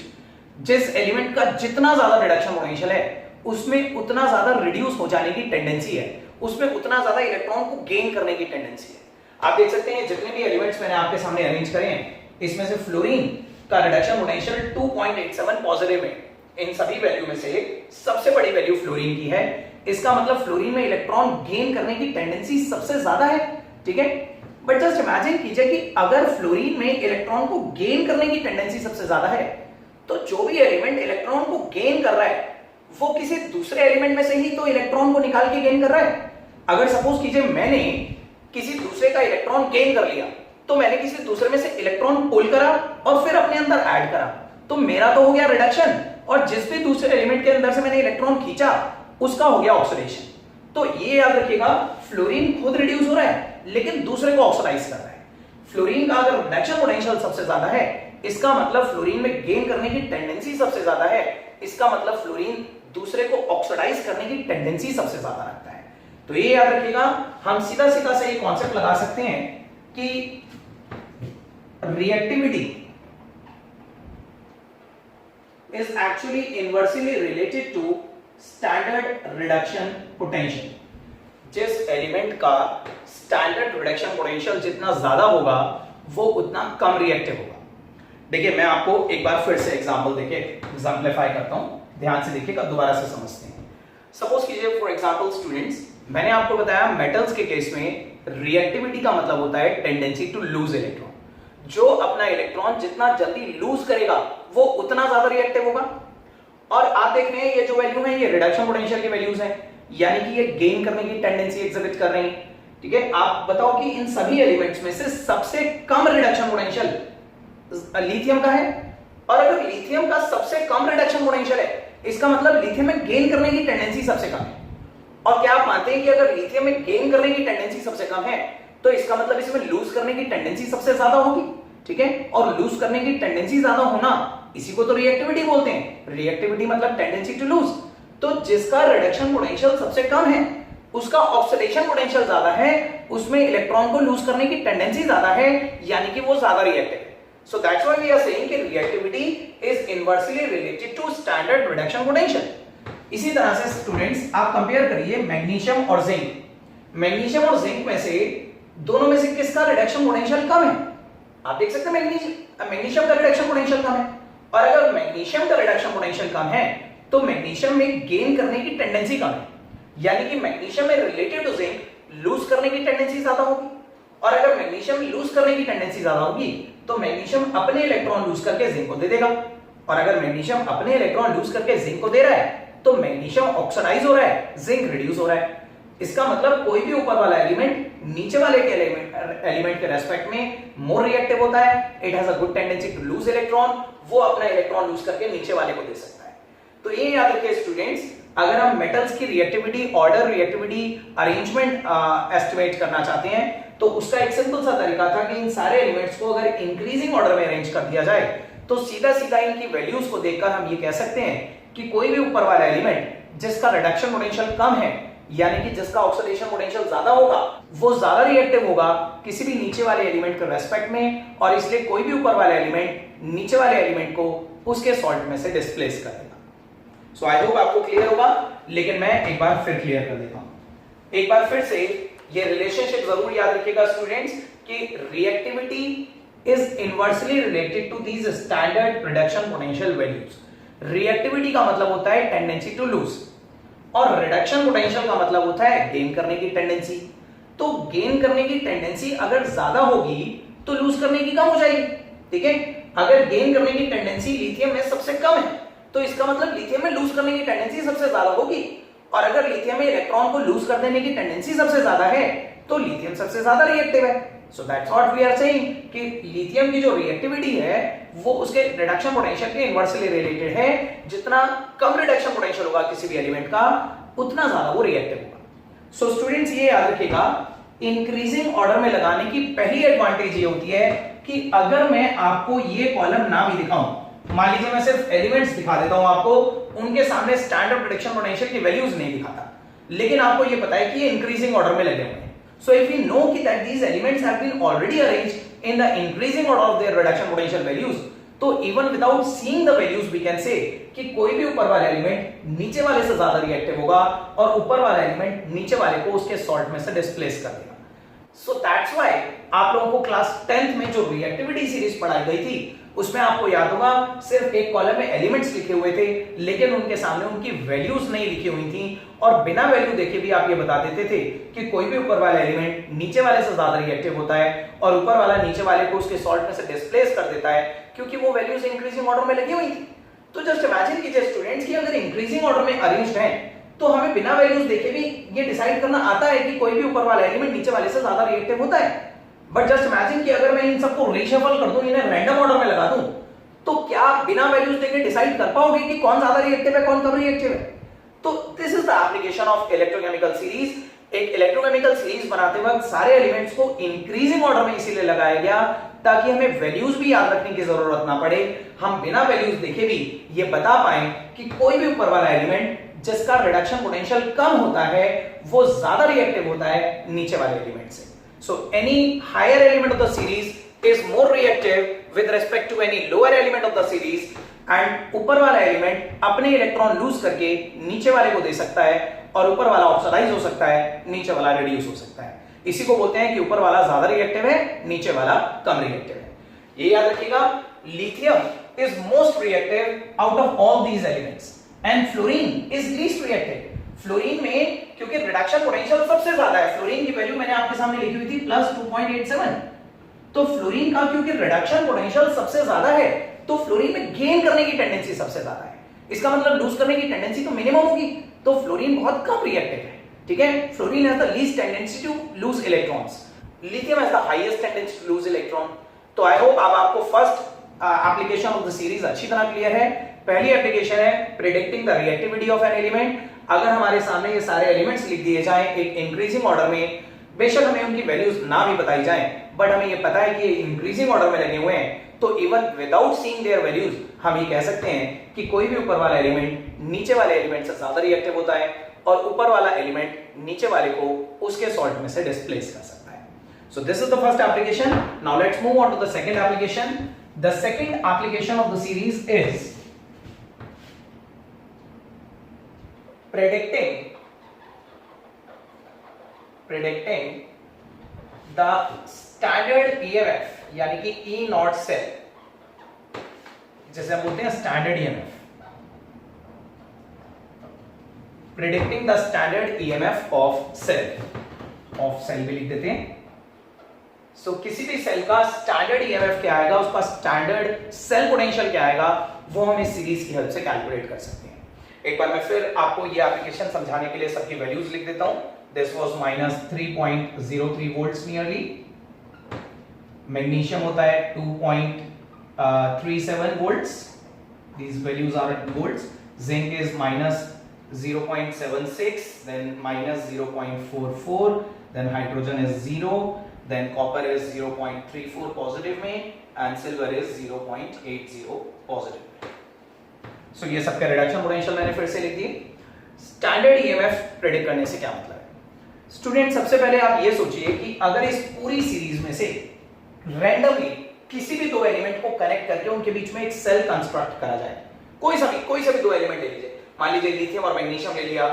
जिस एलिमेंट का जितना ज्यादा रिडक्शन पोटेंशियल है, उसमें उतना ज्यादा रिड्यूस हो जाने की टेंडेंसी है, उसमें उतना ज्यादा इलेक्ट्रॉन को गेन करने की टेंडेंसी है। आप देख सकते हैं जितने भी एलिमेंट्स मैंने आपके सामने अरेंज करे हैं, इसमें से फ्लोरीन का रिडक्शन पोटेंशियल 2.87 पॉजिटिव है। इन सभी वैल्यू में से सबसे बड़ी वैल्यू फ्लोरीन की है। इसका मतलब फ्लोरीन में इलेक्ट्रॉन गेन करने की टेंडेंसी सबसे ज्यादा है। ठीक है, बट जस्ट इमेजिन कीजिए कि अगर फ्लोरीन में इलेक्ट्रॉन को गेन करने की टेंडेंसी सबसे ज्यादा है, तो जो भी एलिमेंट इलेक्ट्रॉन को गेन कर रहा है, वो किसी दूसरे एलिमेंट में से ही तो इलेक्ट्रॉन को निकाल के गेन कर रहा है। अगर सपोज कीजिए मैंने किसी दूसरे का इलेक्ट्रॉन गेन कर लिया, तो मैंने किसी दूसरे में से इलेक्ट्रॉन पुल करा और फिर अपने अंदर ऐड करा, तो मेरा तो हो गया रिडक्शन, और जिस भी दूसरे एलिमेंट के अंदर से मैंने इलेक्ट्रॉन खींचा उसका हो गया ऑक्सीडेशन। तो ये याद रखिएगा, फ्लोरीन खुद रिड्यूस हो रहा है लेकिन दूसरे को ऑक्सीडाइज कर रहा है। फ्लोरीन का अगर रिडक्शन पोटेंशियल सबसे ज्यादा है, इसका मतलब फ्लोरीन में गेन करने की टेंडेंसी सबसे ज्यादा है, इसका मतलब फ्लोरीन दूसरे को ऑक्सीडाइज करने की टेंडेंसी सबसे ज्यादा रखता है। तो ये याद रखिएगा, हम सीधा सीधा से ये कॉन्सेप्ट लगा सकते हैं कि reactivity is actually inversely related to standard reduction potential। जिस एलिमेंट का स्टैंडर्ड रिडक्शन पोटेंशियल जितना ज्यादा होगा वो उतना कम रिएक्टिव होगा। देखिए मैं आपको एक बार फिर से एग्जांपल देके एग्जांपलीफाई करता हूं, ध्यान से देखिएगा, दोबारा से समझते हैं। सपोज कीजिए फॉर एग्जांपल स्टूडेंट्स, मैंने आपको बताया मेटल्स के केस में रिएक्टिविटी का मतलब होता है टेंडेंसी टू लूज इलेक्ट्रॉन। जो अपना इलेक्ट्रॉन जितना जल्दी लूज करेगा वो उतना ज्यादा रिएक्टिव होगा। और आप देख रहे हैं ये जो वैल्यू है ये रिडक्शन पोटेंशियल की वैल्यूज हैं, यानी कि ये गेन करने की टेंडेंसी एग्जिबिट कर रहे हैं। ठीक है, आप बताओ कि इन सभी एलिमेंट्स में से सबसे कम रिडक्शन पोटेंशियल लिथियम का है, और अगर लिथियम का सबसे कम रिडक्शन पोटेंशियल है इसका मतलब लिथियम में गेन करने की टेंडेंसी सबसे कम है। और क्या आप मानते हैं कि अगर लिथियम में गेन करने की टेंडेंसी सबसे कम है तो इसका मतलब इसमें लूज करने की टेंडेंसी सबसे ज्यादा होगी। ठीक है, और लूज करने की टेंडेंसी ज्यादा होना इसी को तो रिएक्टिविटी बोलते हैं। रिएक्टिविटी मतलब टेंडेंसी टू लूज। तो जिसका रिडक्शन पोटेंशियल सबसे कम है उसका ऑक्सीडेशन पोटेंशियल ज्यादा है, उसमें इलेक्ट्रॉन को लूज करने की टेंडेंसी ज्यादा है, यानी कि वो ज्यादा रिएक्टिव है। So that's why we are saying कि reactivity is inversely related to standard reduction potential. इसी तरह से स्टूडेंट्स आप कंपेयर करिए मैग्नीशियम और जिंक। मैग्नीशियम और जिंक में से दोनों में से किसका रिडक्शन पोटेंशियल कम है? आप देख सकते हैं मैग्नीशियम का रिडक्शन पोटेंशियल कम है। और अगर मैग्नीशियम का रिडक्शन पोटेंशियल कम है तो मैग्नीशियम में गेन करने की टेंडेंसी कम है, यानी कि मैग्नीशियम में रिलेटेड टू जिंक लूज करने की टेंडेंसी ज्यादा होगी। और अगर मैग्नीशियम लूज करने की टेंडेंसी ज्यादा होगी तो मैग्नीशियम अपने इलेक्ट्रॉन लूज करके जिंक को दे देगा। और अगर मैग्नीशियम अपने इलेक्ट्रॉन लूज करके जिंक को दे रहा है तो मैग्नीशियम ऑक्सीडाइज हो रहा है, जिंक रिड्यूस हो रहा है। इसका मतलब कोई भी ऊपर वाला एलिमेंट नीचे वाले के एलिमेंट के रेस्पेक्ट में मोर रिएक्टिव होता है। It has a good tendency to lose electron, वो अपना इलेक्ट्रॉन लूज करके नीचे वाले को दे सकता है। तो ये याद रखिए स्टूडेंट्स, अगर हम मेटल्स की reactivity order, reactivity arrangement estimate करना चाहते हैं तो उसका एक सिंपल सा तरीका था कि इन सारे एलिमेंट्स को अगर इंक्रीजिंग ऑर्डर में अरेंज कर दिया जाए तो सीधा सीधा इनकी वैल्यूज को देखकर हम ये कह सकते हैं कि कोई भी ऊपर वाला एलिमेंट जिसका रिडक्शन पोटेंशियल कम है, यानी कि जिसका ऑक्सीडेशन पोटेंशियल ज्यादा होगा, वो ज्यादा रिएक्टिव होगा किसी भी नीचे वाले एलिमेंट के रेस्पेक्ट में, और इसलिए कोई भी ऊपर वाला एलिमेंट नीचे वाले एलिमेंट को उसके सॉल्ट में से डिस्प्लेस कर देगा। सो आई होप आपको क्लियर होगा, लेकिन मैं एक बार फिर क्लियर कर देता हूं। एक बार फिर से ये रिलेशनशिप जरूर याद रखिएगा स्टूडेंट्स कि reactivity is inversely related to these standard reduction potential values. Reactivity का मतलब होता है टेंडेंसी टू लूज, और रिडक्शन पोटेंशियल का मतलब होता है गेन करने की टेंडेंसी। तो गेन करने की टेंडेंसी अगर ज्यादा होगी तो लूज करने की कम हो जाएगी। ठीक है, अगर गेन करने की टेंडेंसी लिथियम में सबसे कम है तो इसका मतलब लिथियम में लूज करने की टेंडेंसी सबसे ज्यादा होगी, और अगर लिथियम में इलेक्ट्रॉन को लूज कर देने की टेंडेंसी सबसे ज्यादा है तो लिथियम सबसे ज्यादा रिएक्टिव है। So that's what we are saying कि लिथियम की जो रिएक्टिविटी है वो उसके रिडक्शन पोटेंशियल के इनवर्सली रिलेटेड है। जितना कम रिडक्शन पोटेंशियल होगा किसी भी एलिमेंट का उतना ज्यादा वो रिएक्टिव होगा। सो स्टूडेंट्स ये याद रखिएगा, इंक्रीजिंग ऑर्डर में लगाने की पहली एडवांटेज ये होती है कि अगर मैं आपको ये कॉलम ना भी दिखाऊं, मान लीजिए मैं सिर्फ एलिमेंट्स दिखा देता हूं आपको, उनके सामने स्टैंडर्ड रिडक्शन पोटेंशियल की वैल्यूज नहीं दिखाता, लेकिन आपको ये पता है कि ये इंक्रीजिंग ऑर्डर में लगे हुए हैं। So if we know that these elements have been already arranged in the increasing order of their reduction potential values, तो even without seeing the values we can say कि कोई भी ऊपर वाला एलिमेंट नीचे वाले से ज्यादा रिएक्टिव होगा और ऊपर वाला एलिमेंट नीचे वाले को उसके सॉल्ट में से डिस्प्लेस कर देगा। So that's why आप लोगों को क्लास 10th में जो रिएक्टिविटी सीरीज पढ़ाई गई थी उसमें आपको याद होगा सिर्फ एक कॉलम में एलिमेंट्स लिखे हुए थे, लेकिन उनके सामने उनकी वैल्यूज नहीं लिखी हुई थी, और बिना वैल्यू देखे भी आप ये बता देते थे कि कोई भी ऊपर वाला एलिमेंट नीचे वाले से ज्यादा रिएक्टिव होता है और ऊपर वाला नीचे वाले को उसके सॉल्ट में से डिस्प्लेस कर देता है, क्योंकि वो वैल्यूज इंक्रीजिंग ऑर्डर में लगी हुई थी। तो जस्ट इमेजिन कीजिए स्टूडेंट्स कि अगर इंक्रीजिंग ऑर्डर में अरेंज्ड है तो हमें बिना वैल्यूज देखे भी ये डिसाइड करना आता है कि कोई भी ऊपर वाला एलिमेंट नीचे वाले से ज्यादा रिएक्टिव होता है। बट जस्ट इमेजिन कि अगर मैं इन सबको रीशफल कर दूं, इन्हें रैंडम ऑर्डर में लगा दूं, तो क्या बिना वैल्यूज देके डिसाइड कर पाओगे कि कौन ज्यादा रिएक्टिव है कौन कम रिएक्टिव है? तो this is the application of electrochemical series एक इलेक्ट्रोकेमिकल सीरीज बनाते वक्त सारे एलिमेंट्स को इंक्रीजिंग ऑर्डर में इसीलिए लगाया गया ताकि हमें वैल्यूज भी याद रखने की जरूरत ना पड़े, हम बिना वैल्यूज देखे भी ये बता पाए कि कोई भी ऊपर वाला एलिमेंट जिसका रिडक्शन पोटेंशियल कम होता है वो ज्यादा रिएक्टिव होता है नीचे वाले एलिमेंट से। So any higher element of the series is more reactive with respect to any lower element of the series, and ऊपर वाला एलिमेंट अपने इलेक्ट्रॉन लूज करके नीचे वाले को दे सकता है और ऊपर वाला ऑक्सीडाइज हो सकता है, नीचे वाला रिड्यूस हो सकता है। इसी को बोलते हैं कि ऊपर वाला ज्यादा रिएक्टिव है, नीचे वाला कम रिएक्टिव है। ये याद रखिएगा, lithium is most reactive out of all these elements and fluorine is least reactive. Fluorine में क्योंकि रिडक्शन पोटेंशियल सबसे ज्यादा है, फ्लोरीन की वैल्यू मैंने आपके सामने लिखी हुई थी +2.87, तो फ्लोरीन का क्योंकि रिडक्शन पोटेंशियल सबसे ज्यादा है तो फ्लोरीन में गेन करने की टेंडेंसी सबसे ज्यादा है, इसका मतलब लूज करने की टेंडेंसी तो मिनिमम होगी, तो फ्लोरीन बहुत कम रिएक्टिव है। ठीक है, fluorine has the least tendency to lose electrons, lithium has the highest tendency to lose electron. तो आई होप अब आपको first application of the series अच्छी तरह क्लियर है। पहली एप्लीकेशन है predicting the reactivity of an element. अगर हमारे सामने ये सारे एलिमेंट्स लिख दिए जाएं एक इंक्रीजिंग ऑर्डर में, बेशक हमें उनकी वैल्यूज ना भी बताई जाएं, बट हमें ये पता है कि ये इंक्रीजिंग ऑर्डर में लगे हुए हैं, तो even without seeing there values हम ये कह सकते हैं कि कोई भी ऊपर वाला एलिमेंट नीचे वाले एलिमेंट से ज्यादा रिएक्टिव होता है और ऊपर वाला एलिमेंट नीचे वाले को उसके सॉल्ट में से डिस्प्लेस कर सकता है। So this is the first application. Now let's move on to the second application. The second application of the series is predicting the standard EMF यानी कि E नॉट सेल, जैसे हम बोलते हैं standard EMF, predicting the standard EMF of cell भी लिख देते हैं। सो किसी भी सेल का स्टैंडर्ड EMF क्या आएगा, उसका स्टैंडर्ड सेल पोटेंशियल क्या आएगा, वो हम इस सीरीज की हेल्प से कैलकुलेट कर सकते हैं। एक बार मैं फिर आपको ये एप्लीकेशन समझाने के लिए सबकी वैल्यूज लिख देता हूं। This was -3.03 volts nearly, magnesium होता है 2.37 volts, these values are in volts, zinc is -0.76, then -0.44, then hydrogen is 0, then copper is 0.34 positive में and silver is 0.80 positive। so ये सबका रिडक्शन पोटेंशियल मैंने फिर से लिख दिए। स्टैंडर्ड ईएमएफ प्रेडिक्ट करने से क्या मतलब है स्टूडेंट, सबसे पहले आप ये सोचिए कि अगर इस पूरी सीरीज में से रैंडमली किसी भी दो एलिमेंट को कनेक्ट करके उनके बीच में एक सेल कंस्ट्रक्ट करा जाए, कोई सा भी दो एलिमेंट ले लीजिए, मान लीजिए लिथियम और मैग्नीशियम ले लिया,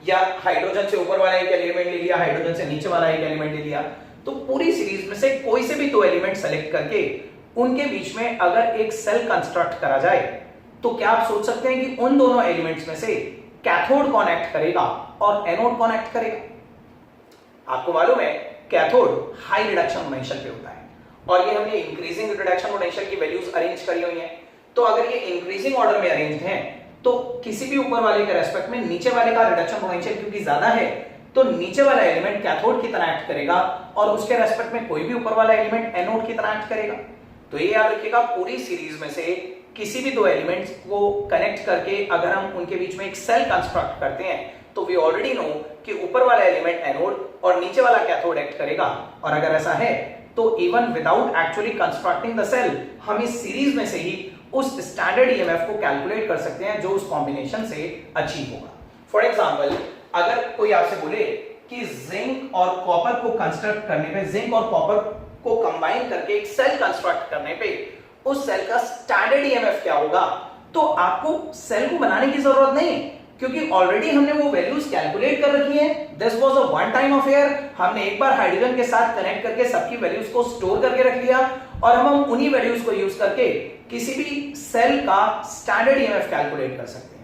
या हाइड्रोजन से ऊपर वाला एक एलिमेंट ले लिया, हाइड्रोजन से नीचे वाला एक एलिमेंट ले लिया, तो पूरी सीरीज में से कोई से भी दो एलिमेंट सेलेक्ट करके उनके बीच में अगर एक सेल कंस्ट्रक्ट करा जाए, तो क्या आप सोच सकते हैं कि उन दोनों एलिमेंट्स में से कैथोड कनेक्ट करेगा और एनोड कनेक्ट करेगा? आपको मालूम है कैथोड हाई रिडक्शन पोटेंशियल पे होता है और ये हमने इंक्रीजिंग रिडक्शन पोटेंशियल की वैल्यूज अरेंज करी हुई हैं। तो अगर ये इंक्रीजिंग ऑर्डर में अरेंज्ड हैं तो किसी भी ऊपर वाले के रेस्पेक्ट में नीचे वाले का रिडक्शन पोटेंशियल क्योंकि ज्यादा है तो नीचे वाला एलिमेंट कैथोड की तरह एक्ट करेगा और उसके रेस्पेक्ट में कोई भी ऊपर वाला एलिमेंट एनोड की तरह एक्ट करेगा। तो ये याद रखिएगा, पूरी सीरीज में से किसी भी दो एलिमेंट्स को कनेक्ट करके अगर हम उनके बीच में एक सेल कंस्ट्रक्ट करते हैं तो वी ऑलरेडी नो कि ऊपर वाला एलिमेंट एनोड और नीचे वाला कैथोड एक्ट करेगा। और अगर ऐसा है तो even without actually constructing the cell हम इस सीरीज में से ही उस स्टैंडर्ड ईएमएफ को कैलकुलेट कर सकते हैं जो उस कॉम्बिनेशन से अचीव होगा। फॉर एग्जांपल, अगर कोई आपसे बोले कि जिंक और कॉपर को कंस्ट्रक्ट करने पे, जिंक और कॉपर को कंबाइन करके एक सेल कंस्ट्रक्ट करने पे उस सेल का स्टैंडर्ड ईएमएफ क्या होगा, तो आपको सेल को बनाने की जरूरत नहीं क्योंकि ऑलरेडी हमने वो वैल्यूज कैलकुलेट कर रखी हैं। This was a one time affair, हमने एक बार हाइड्रोजन के साथ कनेक्ट करके सबकी वैल्यूज को स्टोर करके रख लिया और हम उन्हीं वैल्यूज को यूज करके किसी भी सेल का स्टैंडर्ड ईएमएफ कैलकुलेट कर सकते हैं।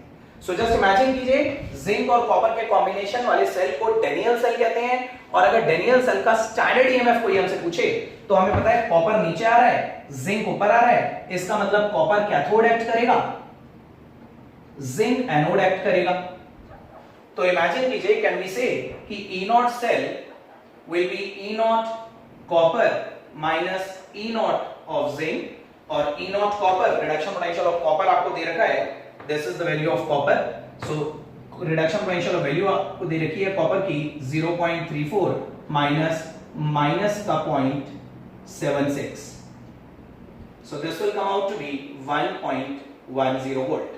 सो जस्ट इमेजिन कीजिए, जिंक और कॉपर के कॉम्बिनेशन वाले सेल को डेनियल सेल कहते हैं और अगर डेनियल सेल का स्टैंडर्ड ईएमएफ कोई हमसे पूछे तो हमें पता है कॉपर नीचे आ रहा है, जिंक ऊपर आ रहा है, इसका मतलब कॉपर कैथोड एक्ट करेगा, जिंक एनोड एक्ट करेगा। तो इमेजिन कीजिए, कैन वी से कि E naught cell will be E naught copper minus E not of zinc और E naught copper, reduction potential of copper आपको दे रखा है, this is the value of copper. So reduction potential value आपको दे रखी है कॉपर की 0.34 माइनस का 0.76, so this will come out to be 1.10 volt.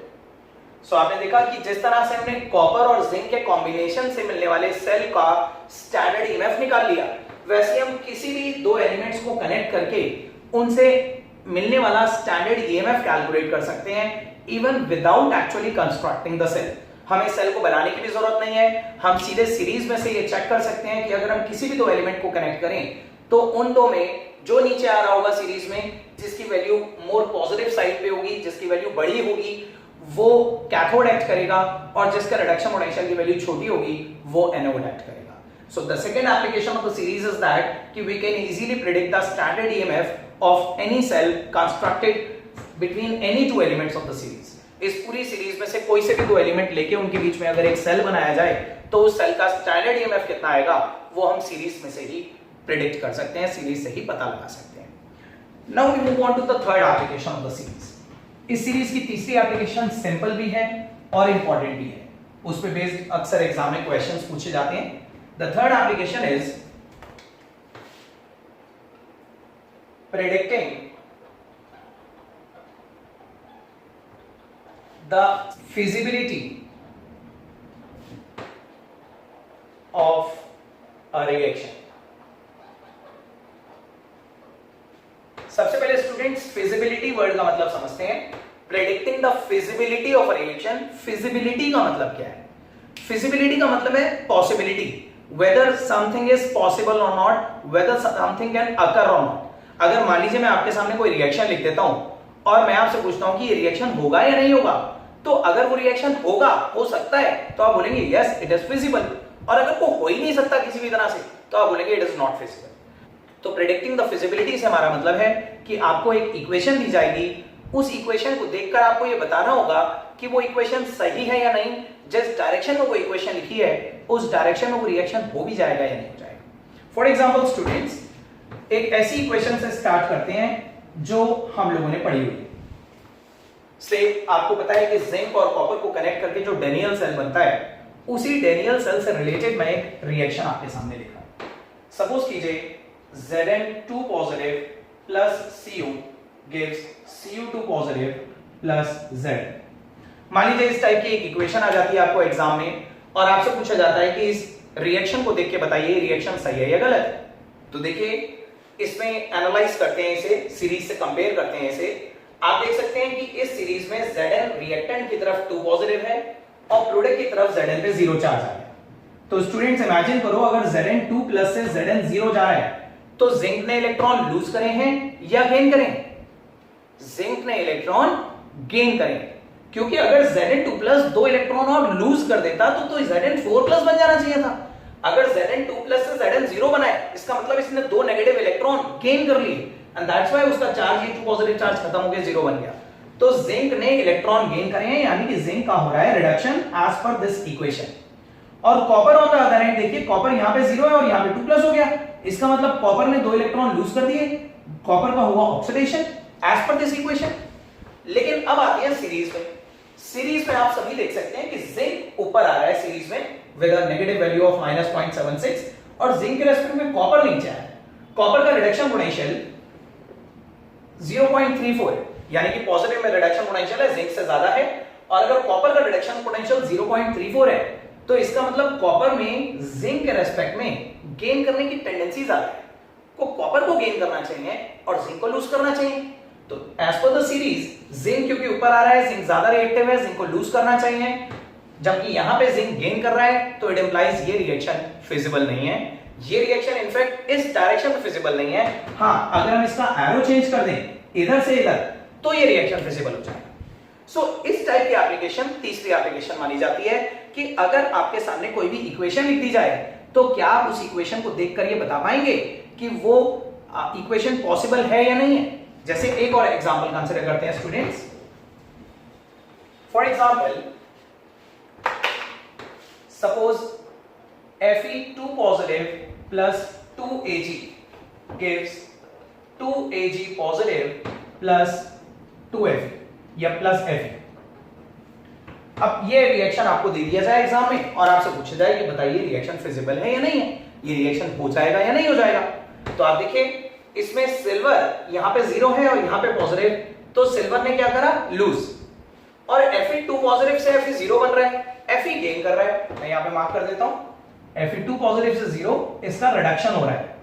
So आपने देखा कि जिस तरह से हमने कॉपर और जिंक के कॉम्बिनेशन से मिलने वाले सेल का स्टैंडर्ड ईएमएफ निकाल लिया, वैसे हम किसी भी दो एलिमेंट्स को कनेक्ट करके उनसे मिलने वाला स्टैंडर्ड ईएमएफ कैलकुलेट कर सकते हैं even without actually constructing the cell. हमें सेल को बनाने की भी जरूरत नहीं है, हम सीधे सीरीज में से ये चेक कर सकते हैं कि अगर हम किसी भी दो एलिमेंट को कनेक्ट करें तो उन दो में जो नीचे आ रहा होगा सीरीज में, जिसकी वैल्यू मोर पॉजिटिव साइड पे होगी, जिसकी वैल्यू बड़ी होगी, वो कैथोड एक्ट करेगा, और जिसका रिडक्शन पोटेंशियल की वैल्यू छोटी होगी वो एनोड एक्ट करेगा। So the second application of the series is that कि we can easily predict the standard EMF of any cell constructed between any two elements of the series। इस पूरी series में से कोई से भी दो एलिमेंट लेके उनके बीच में अगर एक सेल बनाया जाए तो उस सेल का स्टैंडर्ड ईएमएफ कितना आएगा वो हम सीरीज में से ही प्रिडिक्ट कर सकते हैं, सीरीज से ही पता लगा सकते हैं। Now we move on to the third application of the series. इस सीरीज की तीसरी एप्लीकेशन सिंपल भी है और इंपॉर्टेंट भी है, उस पे बेस्ड अक्सर एग्जाम में क्वेश्चंस पूछे जाते हैं। The third application is predicting the feasibility of a reaction। सबसे पहले स्टूडेंट्स फिजिबिलिटी वर्ड का मतलब समझते हैं। Predicting the feasibility of a reaction, feasibility का मतलब क्या है? फिजिबिलिटी का मतलब है possibility, whether something is possible or not, whether something can occur or not। अगर मान लीजिए मैं आपके सामने कोई रिएक्शन लिख देता हूं और मैं आपसे पूछता हूं कि ये रिएक्शन होगा या नहीं होगा, तो अगर वो रिएक्शन होगा, हो सकता है, तो आप बोलेंगे यस इट इज फिजिबल, और अगर वो हो ही नहीं सकता किसी भी तरह से तो आप बोलेंगे इट इज नॉट फिजिबल। तो प्रेडिक्टिंग द फिजिबिलिटी से हमारा मतलब है कि आपको एक इक्वेशन दी जाएगी, उस इक्वेशन को देखकर आपको ये बताना होगा कि वो इक्वेशन सही है या नहीं, जिस डायरेक्शन में वो इक्वेशन लिखी है उस डायरेक्शन में वो रिएक्शन हो भी जाएगा या नहीं हो जाएगा। फॉर एग्जांपल स्टूडेंट्स, एक ऐसी इक्वेशन से स्टार्ट करते हैं जो हम लोगों ने पढ़ी हुई से आपको पता है कि जिंक और कॉपर को कनेक्ट करके जो डेनियल सेल बनता है, उसी डेनियल सेल से रिलेटेड मैं एक रिएक्शन आपके सामने लिखा हूं। सपोज कीजिए Zn2 positive plus Cu gives Cu2 positive plus Z। मान लीजिए इस टाइप की एक इक्वेशन आ जाती है आपको एग्जाम में और आपसे पूछा जाता है कि इस रिएक्शन को देख के बताइए रिएक्शन सही है या गलत है। तो देखिए इसमें एनालाइज करते हैं, इसे सीरीज से कंपेयर करते हैं। इसे आप देख सकते हैं कि इस सीरीज में Zn रिएक्टेंट की तरफ 2 पॉजिटिव है और प्रोडक्ट की तरफ Zn पे 0 चार्ज आ गया। तो स्टूडेंट्स इमेजिन करो अगर Zn2 प्लस से Zn 0 जा रहा है तो जिंक ने इलेक्ट्रॉन लूज करे हैं या गेन करें? जिंक ने इलेक्ट्रॉन गेन करें, क्योंकि अगर Zn2 प्लस 2 इलेक्ट्रॉन और लूज कर देता तो Zn4 प्लस बन जाना चाहिए था। अगर Zn2 प्लस से Zn0 बना है, इसका मतलब इसने 2 नेगेटिव इलेक्ट्रॉन गेन कर लिए एंड दैट्स व्हाई उसका चार्ज ये 2 पॉजिटिव चार्ज खत्म हो गया, 0 बन गया। तो जिंक ने इलेक्ट्रॉन गेन करे हैं, यानी कि जिंक का हो रहा है रिडक्शन एज पर दिस इक्वेशन। और copper on the other hand देखिए कॉपर यहां पे 0 है और यहां पे 2 प्लस हो गया, इसका मतलब कॉपर ने 2 इलेक्ट्रॉन लूज कर दिए, कॉपर का हुआ ऑक्सीडेशन एज पर दिस इक्वेशन। लेकिन अब आती है सीरीज में। सीरीज में आप सभी देख सकते हैं कि जिंक ऊपर आ रहा है सीरीज में with a negative value of -0.76 और जिंक के रेस्पेक्ट में कॉपर नीचे है। कॉपर का रिडक्शन पोटेंशियल 0.34 है, यानी कि पॉजिटिव में रिडक्शन पोटेंशियल है जिंक से ज्यादा है, और अगर कॉपर का रिडक्शन पोटेंशियल 0.34 है तो इसका मतलब कॉपर में जिंक के रेस्पेक्ट में गेन करने की टेंडेंसी ज्यादा है। को कॉपर को गेन करना चाहिए और जिंक को लूज करना चाहिए। तो as per the series zinc क्योंकि ऊपर आ रहा है, जिंक ज्यादा रिएक्टिव है, जिंक को लूज करना चाहिए, जबकि यहां पे जिंक गेन कर रहा है, तो इट इंप्लाइज ये रिएक्शन फिजिबल नहीं है। ये रिएक्शन इनफैक्ट इस डायरेक्शन में फिजिबल नहीं है। हां, अगर हम इसका एरो चेंज कर दें इधर से इधर तो ये रिएक्शन फिजिबल हो जाएगा। सो इस टाइप की एप्लीकेशन तीसरी एप्लीकेशन मानी जाती है कि अगर आपके सामने कोई भी इक्वेशन लिख दी जाए तो क्या आप उस इक्वेशन को देखकर ये बता पाएंगे कि वो इक्वेशन पॉसिबल है या नहीं है। जैसे एक और एग्जांपल कंसीडर करते हैं students. For example suppose Fe2 positive plus 2Ag gives 2Ag positive plus 2Fe या प्लस Fe। अब ये रिएक्शन आपको दे दिया जाए एग्जाम में और आपसे पूछा जाए कि बताइए रिएक्शन फिजिबल है या नहीं है, ये रिएक्शन हो जाएगा या नहीं हो जाएगा। तो आप देखिए इसमें सिल्वर यहाँ पे 0 है और यहाँ पे पॉजिटिव, तो सिल्वर ने क्या करा, लूज, और Fe2 पॉजिटिव से Fe0 बन रहा है, Fe गेन कर रहा है। मैं यहाँ पे मार्क कर देता हूं, Fe2 पॉजिटिव से 0, इसका रिडक्शन हो रहा है।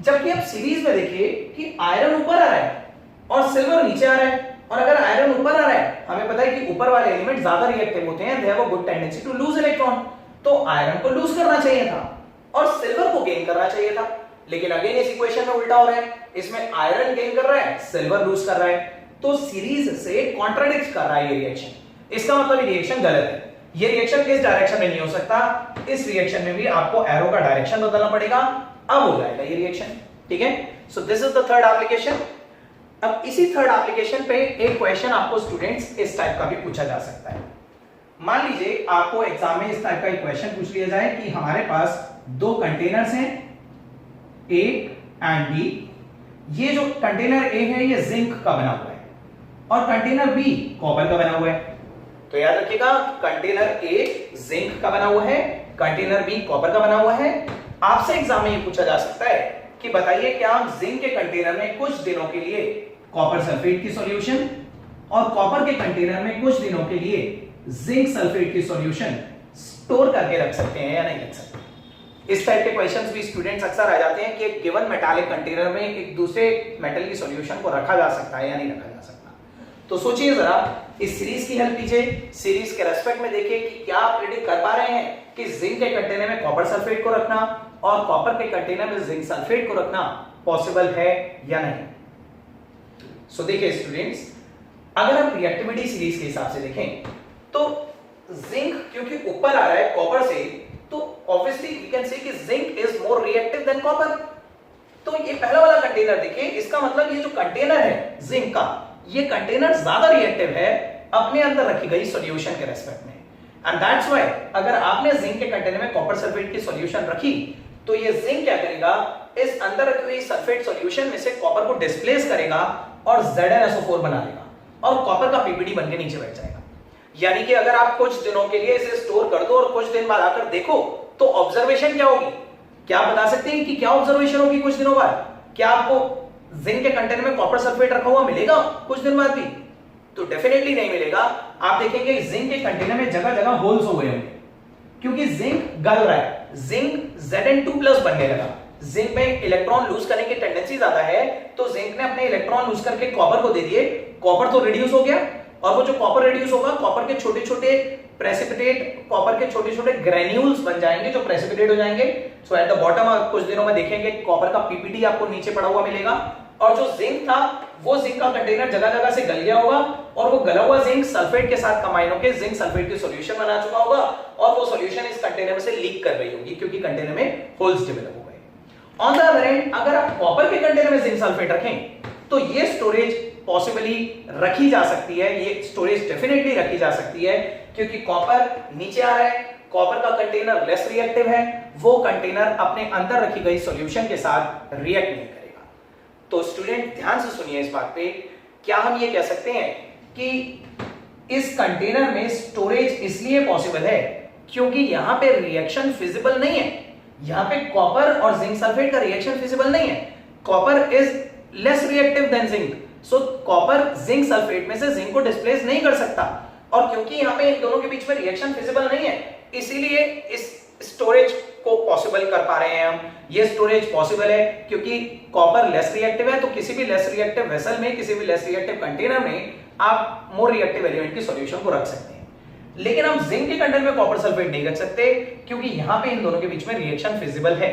जबकि आप सीरीज में देखिए कि आयरन ऊपर आ रहा है और सिल्वर नीचे आ रहा है, और अगर आयरन ऊपर आ रहा है, हमें पता है कि ऊपर वाले एलिमेंट ज्यादा रिएक्टिव होते हैं, they have a good tendency to lose electron, तो आयरन को लूज करना चाहिए था और सिल्वर को गेन करना चाहिए था। लेकिन अगेन इस इक्वेशन में उल्टा हो रहा है, इसमें आयरन गेन कर रहा है, सिल्वर लूज कर रहा है, तो सीरीज से कॉन्ट्राडिक्ट कर रहा है ये रिएक्शन। इसका मतलब ये रिएक्शन गलत है। ये रिएक्शन किस डायरेक्शन में नहीं हो सकता, इस रिएक्शन में भी आपको एरो का डायरेक्शन बदलना पड़ेगा, अब हो जाएगा ये रिएक्शन। ठीक है, so this is the third application. अब इसी थर्ड एप्लीकेशन पे एक क्वेश्चन आपको स्टूडेंट्स इस टाइप का भी पूछा जा सकता है। मान लीजिए आपको एग्जाम में इस टाइप का एक क्वेश्चन पूछ लिया जाए कि हमारे पास दो कंटेनर्स हैं A एंड B। ये जो कंटेनर A है ये जिंक का बना हुआ है और कंटेनर B कॉपर का बना हुआ है। तो याद रखिएगा, कंटेनर A जिंक का बना हुआ है, कंटेनर B कॉपर का बना हुआ है। आपसे एग्जाम में ये पूछा जा सकता है कि बताइए क्या हम जिंक के कंटेनर में कुछ दिनों के लिए कॉपर सल्फेट की सॉल्यूशन और कॉपर के कंटेनर में कुछ दिनों के लिए जिंक सल्फेट की सॉल्यूशन स्टोर करके रख सकते हैं या नहीं रख सकते। इस टाइप के क्वेश्चंस भी स्टूडेंट्स अक्सर आ जाते हैं कि एक गिवन मेटालिक कंटेनर में एक दूसरे मेटल की सॉल्यूशन को रखा जा सकता है या नहीं रखा जा सकता। तो सोचिए जरा, इस सीरीज की हेल्प लीजिए, सीरीज के रेस्पेक्ट में देखिए कि क्या आप प्रेडिक्ट कर पा रहे हैं कि जिंक के कंटेनर में कॉपर सल्फेट को रखना और कॉपर के कंटेनर में जिंक सल्फेट को रखना पॉसिबल है या नहीं। सो देखिए स्टूडेंट्स, अगर आप रिएक्टिविटी सीरीज के हिसाब से देखें तो जिंक क्योंकि ऊपर आ रहा है कॉपर से, तो ऑब्वियसली वी कैन से कि zinc is more reactive than copper. तो ये पहला वाला कंटेनर देखिए, इसका मतलब ये जो कंटेनर है जिंक का, ये कंटेनर ज्यादा रिएक्टिव है अपने अंदर रखी गई सॉल्यूशन के रेस्पेक्ट में। एंड दैट्स व्हाई अगर आपने जिंक के कंटेनर में कॉपर सल्फेट की सॉल्यूशन रखी तो ये जिंक क्या करेगा, इस अंदर रखी हुई सल्फेट सॉल्यूशन में से कॉपर को डिस्प्लेस करेगा और ZnSO4 बना लेगा और कॉपर का पीपीडी बनके नीचे बैठ जाएगा। यानी कि अगर आप कुछ दिनों के लिए इसे स्टोर कर दो और कुछ दिन बाद आकर देखो तो ऑब्जर्वेशन क्या होगी, क्या आप बता सकते हैं कि क्या ऑब्जर्वेशन होगी कुछ दिनों बाद? क्या आपको जिंक के कंटेनर में कॉपर सल्फेट रखा हुआ मिलेगा कुछ दिन बाद भी? तो डेफिनेटली नहीं मिलेगा। आप देखेंगे जिंक के कंटेनर में जगह जगह होल्स हो गए होंगे क्योंकि जिंक गल रहा है, जिंक Zn2+ बनने लगा। जिंक में इलेक्ट्रॉन लूज करने की टेंडेंसी ज्यादा है, तो जिंक ने अपने इलेक्ट्रॉन लूज करके कॉपर को दे दिए, कॉपर तो रिड्यूस हो गया और वो जो कॉपर रिड्यूस होगा, कॉपर के छोटे छोटे प्रेसिपिटेट, कॉपर के छोटे छोटे ग्रेन्यूल्स बन जाएंगे जो प्रेसिपिटेट हो जाएंगे। सो एट द बॉटम आप कुछ दिनों में देखेंगे कॉपर का पीपीटी आपको नीचे पड़ा हुआ मिलेगा और जो जिंक था वो जिंक का कंटेनर जगह जगह से गल गया होगा और वो गला हुआ जिंक सल्फेट के साथ कंबाइन होकर जिंक सल्फेट की सॉल्यूशन बना चुका होगा और वो सॉल्यूशन इस कंटेनर में से लीक कर रही होगी क्योंकि कंटेनर में होल्स डेवलप हो गए। ऑन द अदर एंड अगर आप कॉपर के कंटेनर में जिंक सल्फेट रखें तो ये स्टोरेज पॉसिबली रखी जा सकती है, ये स्टोरेज डेफिनेटली रखी जा सकती है क्योंकि कॉपर नीचे आ रहा है, कॉपर का कंटेनर लेस रिएक्टिव है, वो कंटेनर अपने अंदर रखी गई सॉल्यूशन के साथ रिएक्ट नहीं करेगा। तो स्टूडेंट ध्यान से सुनिए इस बात पे, क्या हम ये कह सकते हैं कि इस कंटेनर में स्टोरेज इसलिए पॉसिबल है क्योंकि यहां पे रिएक्शन फिजिबल नहीं है, यहां पे कॉपर और जिंक सल्फेट का रिएक्शन फिजिबल नहीं है, copper is less reactive than zinc, so copper zinc sulphate में से जिंक को डिस्प्लेस नहीं कर सकता और क्योंकि यहां पे इन दोनों के बीच में रिएक्शन फिजिबल नहीं है इसीलिए इस स्टोरेज को पॉसिबल कर पा रहे हैं हम। ये स्टोरेज पॉसिबल है क्योंकि कॉपर लेस रिएक्टिव है, तो किसी भी लेस रिएक्टिव वेसल में, किसी भी लेस रिएक्टिव कंटेनर में आप मोर रिएक्टिव एलिमेंट की सॉल्यूशन को रख सकते हैं। लेकिन हम जिंक के कंटेनर में कॉपर सल्फेट नहीं रख सकते क्योंकि यहां पे इन दोनों के बीच में रिएक्शन फिजिबल है,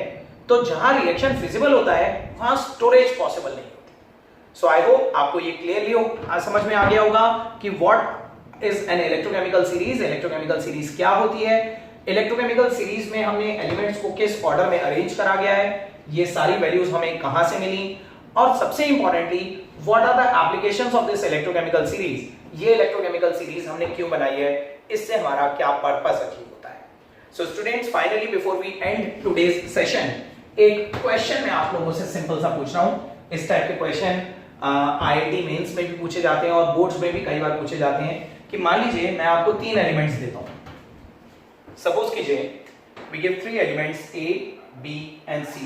तो जहां रिएक्शन फिजिबल होता है वहां स्टोरेज पॉसिबल नहीं होती। सो आई होप आपको ये क्लियरली समझ में आ गया होगा कि what is an electrochemical series, electrochemical series क्या होती है। इलेक्ट्रोकेमिकल सीरीज में हमने एलिमेंट्स को किस ऑर्डर में अरेंज करा गया है, ये सारी वैल्यूज हमें कहां से मिली और सबसे importantly what are the applications of this electrochemical series. ये इलेक्ट्रोकेमिकल सीरीज हमने क्यों बनाई है, इससे हमारा क्या पर्पस अचीव होता है। So students, finally before we end today's session, एक क्वेश्चन मैं आप लोगों से सिंपल सा पूछ रहा हूं। इस टाइप के क्वेश्चन IIT मेंस में भी पूछे जाते हैं और बोर्ड्स में भी कई बार पूछे जाते हैं कि मान लीजिए मैं आपको 3 एलिमेंट्स देता हूं। सपोज कीजिए we give 3 elements A, B and C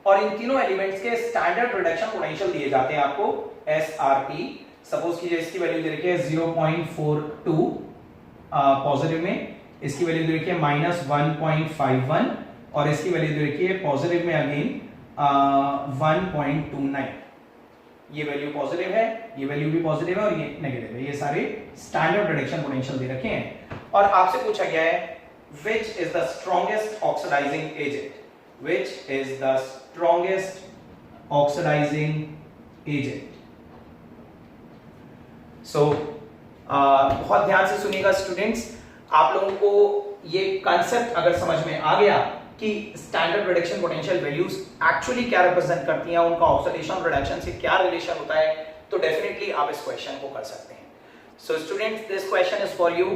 और इन तीनों एलिमेंट्स के स्टैंडर्ड रिडक्शन पोटेंशियल दिए जाते हैं आपको SRP। सपोज कीजिए इसकी वैल्यू दे रखी है 0.42 पॉजिटिव में, इसकी वैल्यू दे रखी है -1.51 और इसकी वैल्यू दे रखी है पॉजिटिव में अगेन 1.29। ये वैल्यू पॉजिटिव है, ये वैल्यू भी पॉजिटिव है और ये नेगेटिव है। ये सारे स्टैंडर्ड रिडक्शन पोटेंशियल दे रखे हैं और आपसे पूछा गया है which is the strongest oxidizing agent, which is the strongest oxidizing agent। so बहुत ध्यान से सुनिएगा स्टूडेंट्स, आप लोगों को ये कंसेप्ट अगर समझ में आ गया कि standard reduction potential values actually क्या रिप्रेजेंट करती हैं, उनका ऑक्सीडेशन रिडक्शन से क्या रिलेशन होता है, तो डेफिनेटली आप इस क्वेश्चन को कर सकते हैं। So students, this question is for you.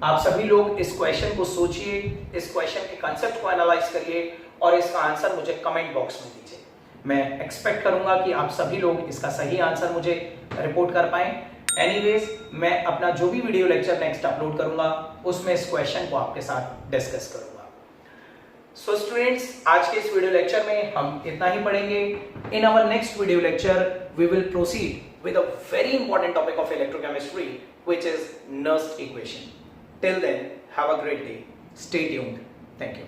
आप सभी लोग इस क्वेश्चन को सोचिए, इस क्वेश्चन के कंसेप्ट को एनालाइज करिए और इसका आंसर मुझे कमेंट बॉक्स में दीजिए। मैं एक्सपेक्ट करूंगा कि आप सभी लोग इसका सही आंसर मुझे रिपोर्ट कर पाएं। एनीवेज, मैं अपना जो भी वीडियो लेक्चर नेक्स्ट अपलोड करूंगा उसमें इस क्वेश्चन को आपके साथ डिस्कस करूंगा। सो स्टूडेंट्स, आज के इस वीडियो लेक्चर में हम इतना ही पढ़ेंगे। In our next video lecture we will proceed with a very important topic of electrochemistry which is Nernst equation. Till then, have a great day. Stay tuned. Thank you.